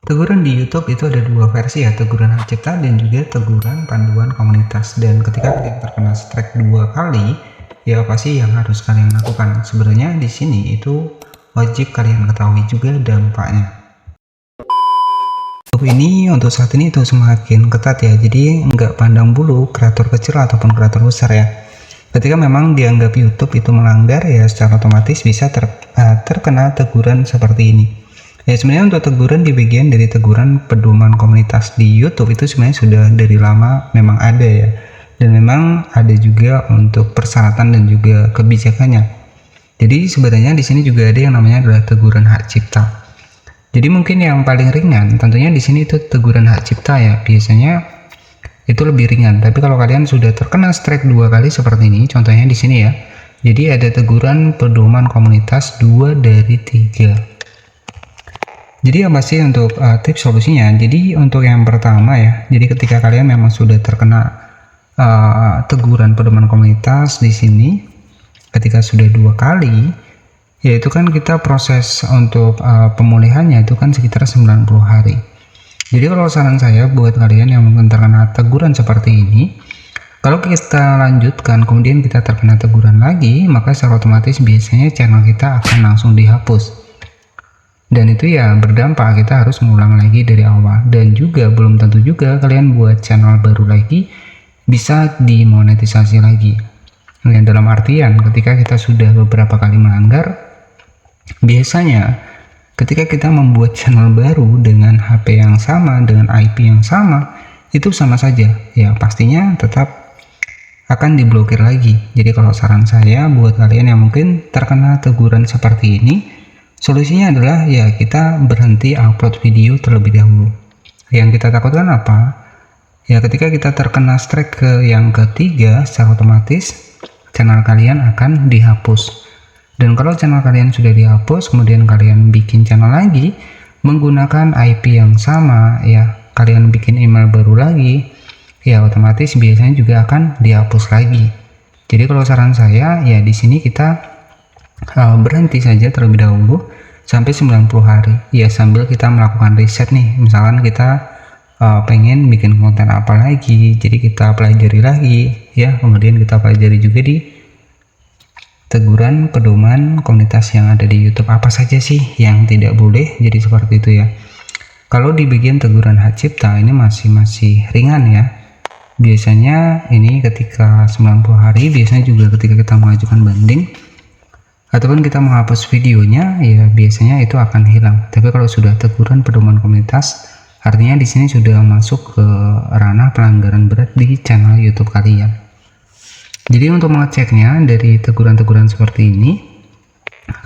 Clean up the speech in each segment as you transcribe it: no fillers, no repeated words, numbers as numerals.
Teguran di YouTube itu ada dua versi ya, teguran hak cipta dan juga teguran panduan komunitas. Dan ketika kalian terkena strike 2 kali, ya apa sih yang harus kalian lakukan? Sebenarnya di sini itu wajib kalian ketahui juga dampaknya. Untuk saat ini itu semakin ketat ya, jadi nggak pandang bulu kreator kecil ataupun kreator besar ya. Ketika memang dianggap YouTube itu melanggar ya, secara otomatis bisa terkena teguran seperti ini. Ya sebenarnya untuk teguran di bagian dari teguran pedoman komunitas di YouTube itu sebenarnya sudah dari lama memang ada ya, dan memang ada juga untuk persyaratan dan juga kebijakannya. Jadi sebenarnya di sini juga ada yang namanya adalah teguran hak cipta. Jadi mungkin yang paling ringan tentunya di sini itu teguran hak cipta ya, biasanya itu lebih ringan. Tapi kalau kalian sudah terkena strike 2 kali seperti ini, contohnya di sini ya. Jadi ada teguran pedoman komunitas 2 dari 3. Jadi apa sih untuk tips solusinya? Jadi untuk yang pertama ya, jadi ketika kalian memang sudah terkena teguran pedoman komunitas di sini, ketika sudah 2 kali, yaitu kan kita proses untuk pemulihannya itu kan sekitar 90 hari. Jadi kalau saran saya buat kalian yang mungkin terkena teguran seperti ini, kalau kita lanjutkan kemudian kita terkena teguran lagi, maka secara otomatis biasanya channel kita akan langsung dihapus. Dan itu ya berdampak kita harus mengulang lagi dari awal, dan juga belum tentu juga kalian buat channel baru lagi bisa dimonetisasi lagi. Nah, dalam artian ketika kita sudah beberapa kali melanggar, biasanya ketika kita membuat channel baru dengan HP yang sama, dengan IP yang sama, itu sama saja ya, pastinya tetap akan diblokir lagi. Jadi kalau saran saya buat kalian yang mungkin terkena teguran seperti ini, solusinya adalah ya kita berhenti upload video terlebih dahulu. Yang kita takutkan apa? Ya ketika kita terkena strike ke yang ketiga, secara otomatis channel kalian akan dihapus. Dan kalau channel kalian sudah dihapus, kemudian kalian bikin channel lagi menggunakan IP yang sama ya, kalian bikin email baru lagi, ya otomatis biasanya juga akan dihapus lagi. Jadi kalau saran saya ya di sini kita berhenti saja terlebih dahulu sampai 90 hari ya, sambil kita melakukan riset nih, misalkan kita pengen bikin konten apa lagi, jadi kita pelajari lagi ya, kemudian kita pelajari juga di teguran pedoman komunitas yang ada di YouTube apa saja sih yang tidak boleh. Jadi seperti itu ya. Kalau di bagian teguran hak cipta ini masih ringan ya, biasanya ini ketika 90 hari, biasanya juga ketika kita mengajukan banding ataupun kita menghapus videonya ya, biasanya itu akan hilang. Tapi kalau sudah teguran pedoman komunitas, artinya di sini sudah masuk ke ranah pelanggaran berat di channel YouTube kalian. Jadi untuk mengeceknya dari teguran-teguran seperti ini,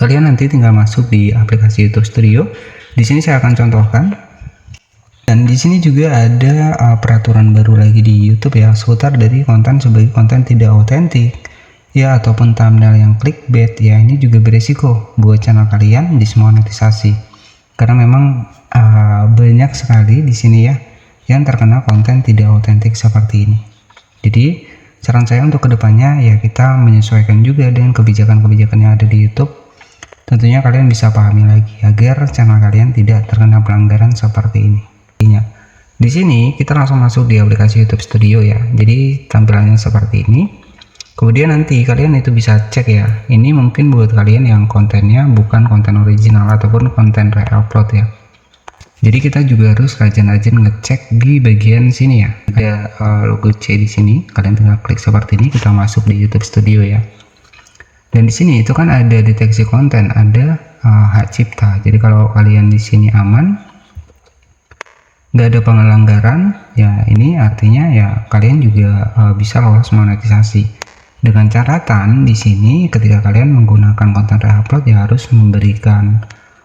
kalian nanti tinggal masuk di aplikasi YouTube Studio. Di sini saya akan contohkan. Dan di sini juga ada peraturan baru lagi di YouTube ya, seputar dari konten sebagai konten tidak otentik ya, ataupun thumbnail yang clickbait ya. Ini juga beresiko buat channel kalian dismonetisasi. Karena memang banyak sekali di sini ya yang terkena konten tidak otentik seperti ini. Jadi saran saya untuk kedepannya ya kita menyesuaikan juga dengan kebijakan-kebijakan yang ada di YouTube. Tentunya kalian bisa pahami lagi agar channel kalian tidak terkena pelanggaran seperti ini. Di sini kita langsung masuk di aplikasi YouTube Studio ya. Jadi tampilannya seperti ini. Kemudian nanti kalian itu bisa cek ya. Ini mungkin buat kalian yang kontennya bukan konten original ataupun konten re-upload ya. Jadi kita juga harus rajin-rajin ngecek di bagian sini ya. Ada logo C di sini. Kalian tinggal klik seperti ini, kita masuk di YouTube Studio ya. Dan di sini itu kan ada deteksi konten, ada hak cipta. Jadi kalau kalian di sini aman, nggak ada pelanggaran, ya ini artinya ya kalian juga bisa lolos monetisasi. Dengan catatan di sini ketika kalian menggunakan konten re-upload ya harus memberikan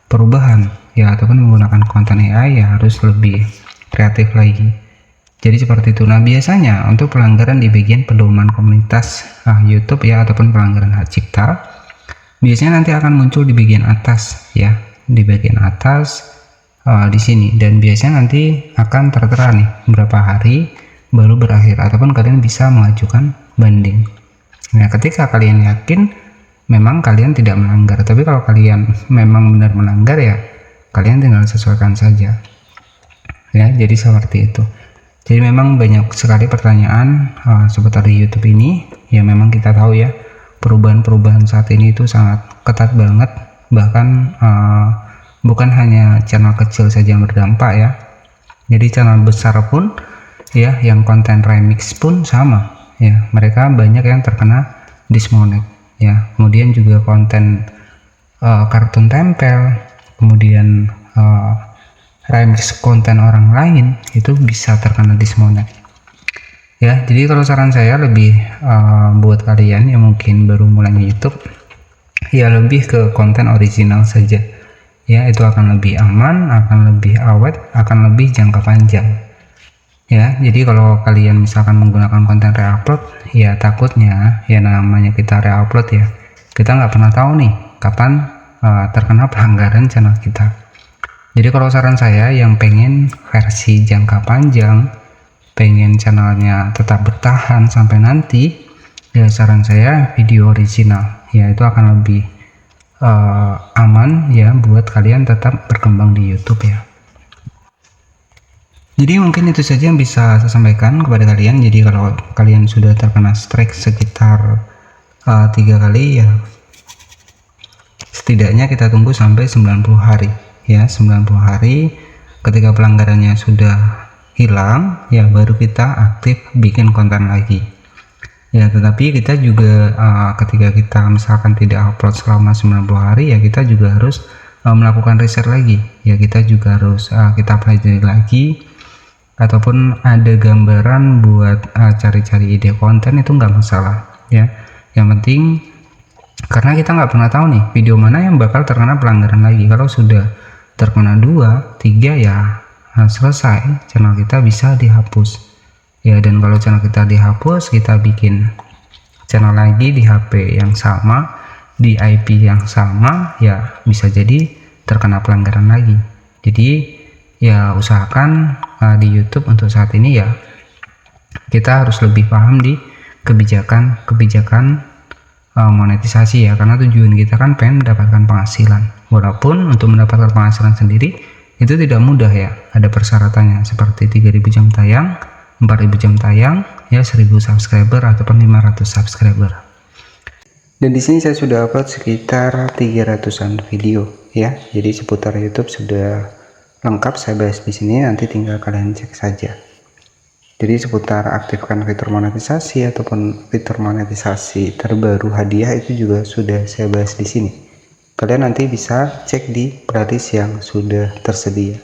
perubahan ya, ataupun menggunakan konten AI ya harus lebih kreatif lagi. Jadi seperti itu. Nah biasanya untuk pelanggaran di bagian pedoman komunitas YouTube ya, ataupun pelanggaran hak cipta, biasanya nanti akan muncul di bagian atas ya, di bagian atas di sini, dan biasanya nanti akan tertera nih berapa hari baru berakhir, ataupun kalian bisa mengajukan banding. Nah ketika kalian yakin memang kalian tidak melanggar, tapi kalau kalian memang benar melanggar ya kalian tinggal sesuaikan saja. ya. Jadi seperti itu. Jadi memang banyak sekali pertanyaan seputar YouTube ini. Ya memang kita tahu ya, perubahan-perubahan saat ini itu sangat ketat banget, bahkan bukan hanya channel kecil saja yang berdampak ya. Jadi channel besar pun ya, yang konten remix pun sama ya, mereka banyak yang terkena dismonet ya. Kemudian juga konten kartun tempel, kemudian remix konten orang lain itu bisa terkena dismonet ya. Jadi kalau saran saya lebih buat kalian yang mungkin baru mulai YouTube ya, lebih ke konten original saja ya, itu akan lebih aman, akan lebih awet, akan lebih jangka panjang ya. Jadi kalau kalian misalkan menggunakan konten reupload ya, takutnya ya, namanya kita reupload ya, kita nggak pernah tahu nih kapan terkena pelanggaran channel kita. Jadi kalau saran saya yang pengen versi jangka panjang, pengen channelnya tetap bertahan sampai nanti, ya saran saya video original ya, itu akan lebih aman ya buat kalian tetap berkembang di YouTube ya. Jadi mungkin itu saja yang bisa saya sampaikan kepada kalian. Jadi kalau kalian sudah terkena strike sekitar 3 kali ya, setidaknya kita tunggu sampai 90 hari ya. 90 hari ketika pelanggarannya sudah hilang ya, baru kita aktif bikin konten lagi ya. Tetapi kita juga ketika kita misalkan tidak upload selama 90 hari ya, kita juga harus melakukan riset lagi ya. Kita juga harus kita pelajari lagi, ataupun ada gambaran buat cari-cari ide konten, itu nggak masalah ya. Yang penting, karena kita nggak pernah tahu nih video mana yang bakal terkena pelanggaran lagi. Kalau sudah terkena 2, 3 ya selesai, channel kita bisa dihapus ya. Dan kalau channel kita dihapus, kita bikin channel lagi di HP yang sama, di IP yang sama ya, bisa jadi terkena pelanggaran lagi. Jadi ya usahakan di YouTube untuk saat ini ya, kita harus lebih paham di kebijakan monetisasi ya, karena tujuan kita kan pengen mendapatkan penghasilan. Walaupun untuk mendapatkan penghasilan sendiri itu tidak mudah ya, ada persyaratannya seperti 3000 jam tayang, 4000 jam tayang ya, 1000 subscriber ataupun 500 subscriber. Dan di sini saya sudah upload sekitar 300-an video ya. Jadi seputar YouTube sudah lengkap saya bahas di sini, nanti tinggal kalian cek saja. Jadi seputar aktifkan fitur monetisasi ataupun fitur monetisasi terbaru hadiah itu juga sudah saya bahas di sini. Kalian nanti bisa cek di playlist yang sudah tersedia.